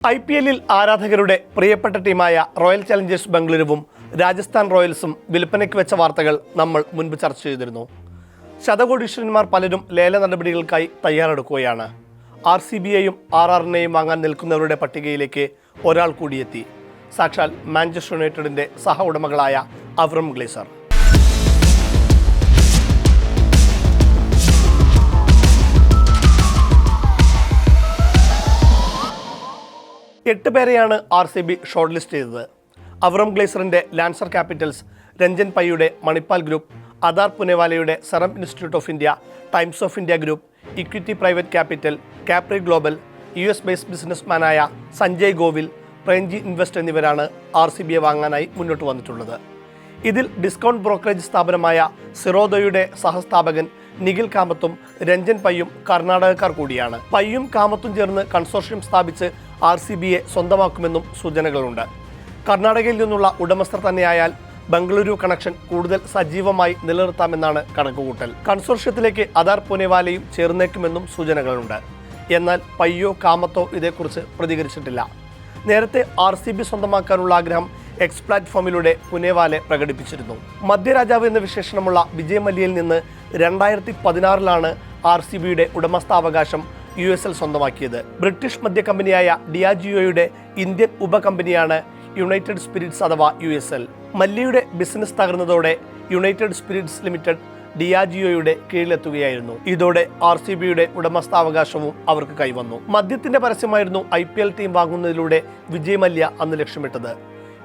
IPL-ൽ ആരാധകരുടെ പ്രിയപ്പെട്ട ടീമായ റോയൽ ചലഞ്ചേഴ്സ് ബംഗളൂരുവും രാജസ്ഥാൻ റോയൽസും വിൽപ്പനയ്ക്ക് വെച്ച വാർത്തകൾ നമ്മൾ മുൻപ് ചർച്ച ചെയ്തിരുന്നു. ശതകോടീശ്വരന്മാർ പലരും ലേല നടപടികൾക്കായി തയ്യാറെടുക്കുകയാണ്. RCBയെയും RRനെയും വാങ്ങാൻ നിൽക്കുന്നവരുടെ പട്ടികയിലേക്ക് ഒരാൾ കൂടിയെത്തി. സാക്ഷാൽ മാഞ്ചസ്റ്റർ യുണൈറ്റഡിന്റെ സഹ ഉടമകളായ അവ്രം ഗ്ലേസർ. 8 പേരെയാണ് RCB ഷോർട്ട് ലിസ്റ്റ് ചെയ്തത്. അവ്രം ഗ്ലേസറിന്റെ ലാൻസർ ക്യാപിറ്റൽസ്, രഞ്ജൻ പയ്യുടെ മണിപ്പാൽ ഗ്രൂപ്പ്, അദാർ പുനെവാലയുടെ Serum Institute of India, Times of India group, equity private capital, Capri Global, US based ബിസിനസ്മാനായ സഞ്ജയ് ഗോവിൽ, പ്രേംജി ഇൻവെസ്റ്റ് എന്നിവരാണ് RCBയെ വാങ്ങാനായി മുന്നോട്ട് വന്നിട്ടുള്ളത്. ഇതിൽ ഡിസ്കൗണ്ട് ബ്രോക്കറേജ് സ്ഥാപനമായ സിറോദയുടെ സഹസ്ഥാപകൻ നിഖിൽ കാമത്തും രഞ്ജൻ പയ്യും കർണാടകക്കാർ കൂടിയാണ്. പയ്യും കാമത്തും ചേർന്ന് കൺസോർഷ്യം സ്ഥാപിച്ച് RCBയെ സ്വന്തമാക്കുമെന്നും സൂചനകളുണ്ട്. കർണാടകയിൽ നിന്നുള്ള ഉടമസ്ഥർ തന്നെയായാൽ ബംഗളൂരു കണക്ഷൻ കൂടുതൽ സജീവമായി നിലനിർത്താമെന്നാണ് കണക്കുകൂട്ടൽ. കൺസോർഷ്യത്തിലേക്ക് അദാർ പുനെവാലയും ചേർന്നേക്കുമെന്നും സൂചനകളുണ്ട്. എന്നാൽ പയ്യോ കാമത്തോ ഇതേക്കുറിച്ച് പ്രതികരിച്ചിട്ടില്ല. നേരത്തെ RCB സ്വന്തമാക്കാനുള്ള ആഗ്രഹം എക്സ് പ്ലാറ്റ്ഫോമിലൂടെ പുനെവാലെ പ്രകടിപ്പിച്ചിരുന്നു. മധ്യരാജാവ് എന്ന വിശേഷണമുള്ള വിജയ് മല്യയിൽ നിന്ന് 2016 RCBയുടെ ഉടമസ്ഥാവകാശം USL സ്വന്തമാക്കിയത്. ബ്രിട്ടീഷ് മദ്യ കമ്പനിയായ ഡിയാജിയോയുടെ ഇന്ത്യൻ ഉപകമ്പനിയാണ് യുണൈറ്റഡ് സ്പിരിറ്റ്സ് അഥവാ USL. മല്യയുടെ ബിസിനസ് തകർന്നതോടെ യുണൈറ്റഡ് സ്പിരിറ്റ്സ് ലിമിറ്റഡ് ഡിയാജിയോയുടെ കീഴിലെത്തുകയായിരുന്നു. ഇതോടെ RCBയുടെ ഉടമസ്ഥാവകാശവും അവർക്ക് കൈവന്നു. മദ്യത്തിന്റെ പരസ്യമായിരുന്നു IPL ടീം വാങ്ങുന്നതിലൂടെ വിജയ് മല്യ അന്ന് ലക്ഷ്യമിട്ടത്.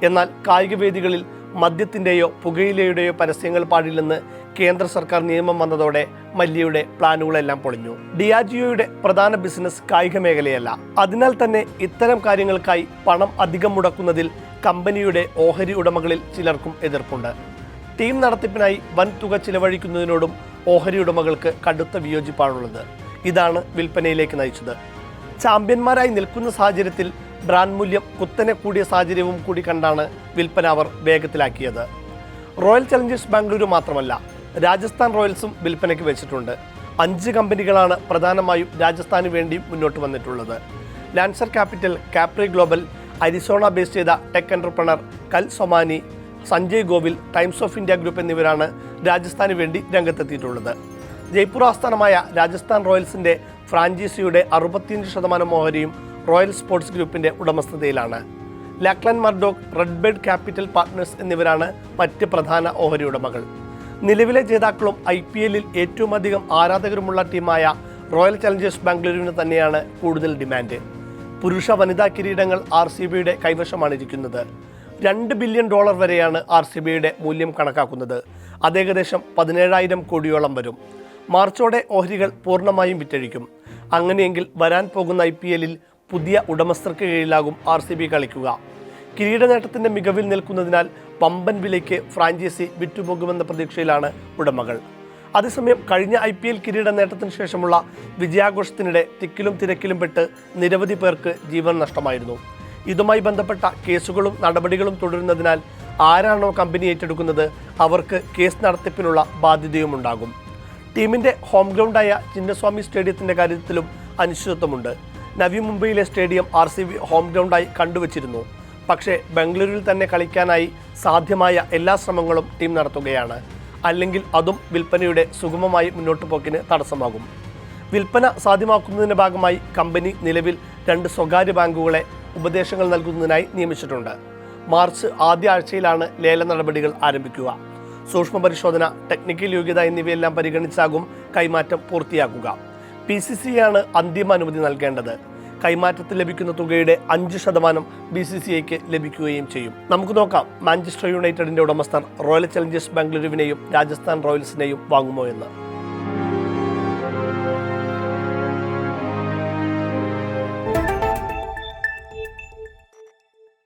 എന്നാൽ കായിക വേദികളിൽ മദ്യത്തിൻ്റെയോ പുകയിലയുടെയോ പരസ്യങ്ങൾ പാടില്ലെന്ന് കേന്ദ്ര സർക്കാർ നിയമം വന്നതോടെ മല്യയുടെ പ്ലാനുകളെല്ലാം പൊളിഞ്ഞു. ഡിയാജിയോയുടെ പ്രധാന ബിസിനസ് കായിക മേഖലയല്ല. അതിനാൽ തന്നെ ഇത്തരം കാര്യങ്ങൾക്കായി പണം അധികം മുടക്കുന്നതിൽ കമ്പനിയുടെ ഓഹരി ഉടമകളിൽ ചിലർക്കും എതിർപ്പുണ്ട്. ടീം നടത്തിപ്പിനായി വൻ തുക ചിലവഴിക്കുന്നതിനോടും ഓഹരി ഉടമകൾക്ക് കടുത്ത വിയോജിപ്പാണുള്ളത്. ഇതാണ് വിൽപ്പനയിലേക്ക് നയിച്ചത്. ചാമ്പ്യന്മാരായി നിൽക്കുന്ന സാഹചര്യത്തിൽ ബ്രാൻഡ് മൂല്യം കുത്തനെ കൂടിയ സാഹചര്യവും കൂടി കണ്ടാണ് വിൽപ്പന അവർ വേഗത്തിലാക്കിയത്. റോയൽ ചലഞ്ചേഴ്സ് ബാംഗ്ലൂരു മാത്രമല്ല, രാജസ്ഥാൻ റോയൽസും വിൽപ്പനയ്ക്ക് വെച്ചിട്ടുണ്ട്. 5 കമ്പനികളാണ് പ്രധാനമായും രാജസ്ഥാന് വേണ്ടി മുന്നോട്ട് വന്നിട്ടുള്ളത്. Lancer Capital, Capri Global, Arizona base ചെയ്ത tech entrepreneur Kal Somani, Sanjay Govil, Times of India group എന്നിവരാണ് രാജസ്ഥാന് വേണ്ടി രംഗത്തെത്തിയിട്ടുള്ളത്. ജയ്പൂർ ആസ്ഥാനമായ രാജസ്ഥാൻ റോയൽസിന്റെ ഫ്രാഞ്ചൈസിയുടെ 65% ഓഹരിയും റോയൽ സ്പോർട്സ് ഗ്രൂപ്പിന്റെ ഉടമസ്ഥതയിലാണ്. Lachlan Murdoch, Red Bird Capital Partners എന്നിവരാണ് മറ്റ് പ്രധാന ഓഹരി ഉടമകൾ. നിലവിലെ ജേതാക്കളും IPL-ൽ ഏറ്റവും അധികം ആരാധകരുമുള്ള ടീമായ റോയൽ ചലഞ്ചേഴ്സ് ബാംഗ്ലൂരിന് തന്നെയാണ് കൂടുതൽ ഡിമാൻഡ്. പുരുഷ വനിതാ കിരീടങ്ങൾ RCBയുടെ കൈവശമാണിരിക്കുന്നത്. $2 ബില്യൺ വരെയാണ് RCBയുടെ മൂല്യം കണക്കാക്കുന്നത്. അത് ഏകദേശം 17,000 കോടിയോളം വരും. മാർച്ചോടെ ഓഹരികൾ പൂർണ്ണമായും വിറ്റഴിക്കും. അങ്ങനെയെങ്കിൽ വരാൻ പോകുന്ന IPL-ൽ പുതിയ ഉടമസ്ഥർക്ക് കീഴിലാകും RCB കളിക്കുക. കിരീട നേട്ടത്തിന്റെ മികവിൽ നിൽക്കുന്നതിനാൽ പമ്പൻ വിലയ്ക്ക് ഫ്രാഞ്ചൈസി വിറ്റുപോകുമെന്ന പ്രതീക്ഷയിലാണ് ഉടമകൾ. അതേസമയം കഴിഞ്ഞ IPL കിരീട നേട്ടത്തിന് ശേഷമുള്ള വിജയാഘോഷത്തിനിടെ തിക്കിലും തിരക്കിലും പെട്ട് നിരവധി പേർക്ക് ജീവൻ നഷ്ടമായിരുന്നു. ഇതുമായി ബന്ധപ്പെട്ട കേസുകളും നടപടികളും തുടരുന്നതിനാൽ ആരാണോ കമ്പനി ഏറ്റെടുക്കുന്നത് അവർക്ക് കേസ് നടത്തിപ്പിനുള്ള ബാധ്യതയുമുണ്ടാകും. ടീമിന്റെ ഹോം ഗ്രൗണ്ടായ ചിന്നസ്വാമി സ്റ്റേഡിയത്തിന്റെ കാര്യത്തിലും അനിശ്ചിതത്വമുണ്ട്. നവി മുംബൈയിലെ സ്റ്റേഡിയം RCB ഹോം ഗ്രൗണ്ടായി കണ്ടുവച്ചിരുന്നു. പക്ഷേ ബംഗളൂരുവിൽ തന്നെ കളിക്കാനായി സാധ്യമായ എല്ലാ ശ്രമങ്ങളും ടീം നടത്തുകയാണ്. അല്ലെങ്കിൽ അതും വിൽപ്പനയുടെ സുഗമമായി മുന്നോട്ട് പോക്കിന് തടസ്സമാകും. വിൽപ്പന സാധ്യമാക്കുന്നതിൻ്റെ ഭാഗമായി കമ്പനി നിലവിൽ 2 സ്വകാര്യ ബാങ്കുകളെ ഉപദേശങ്ങൾ നൽകുന്നതിനായി നിയമിച്ചിട്ടുണ്ട്. മാർച്ച് ആദ്യ ആഴ്ചയിലാണ് ലേല നടപടികൾ ആരംഭിക്കുക. സൂക്ഷ്മ പരിശോധന, ടെക്നിക്കൽ യോഗ്യത എന്നിവയെല്ലാം പരിഗണിച്ചാകും കൈമാറ്റം പൂർത്തിയാക്കുക. PCCയാണ് അന്തിമ അനുമതി നൽകേണ്ടത്. കൈമാറ്റത്തിൽ ലഭിക്കുന്ന തുകയുടെ 5% BCCIക്ക് ലഭിക്കുകയും ചെയ്യും. നമുക്ക് നോക്കാം മാഞ്ചസ്റ്റർ യുണൈറ്റഡിന്റെ ഉടമസ്ഥർ റോയൽ ചലഞ്ചേഴ്സ് ബാംഗ്ലൂരുവിനെയും രാജസ്ഥാൻ റോയൽസിനെയും വാങ്ങുമോ എന്ന്.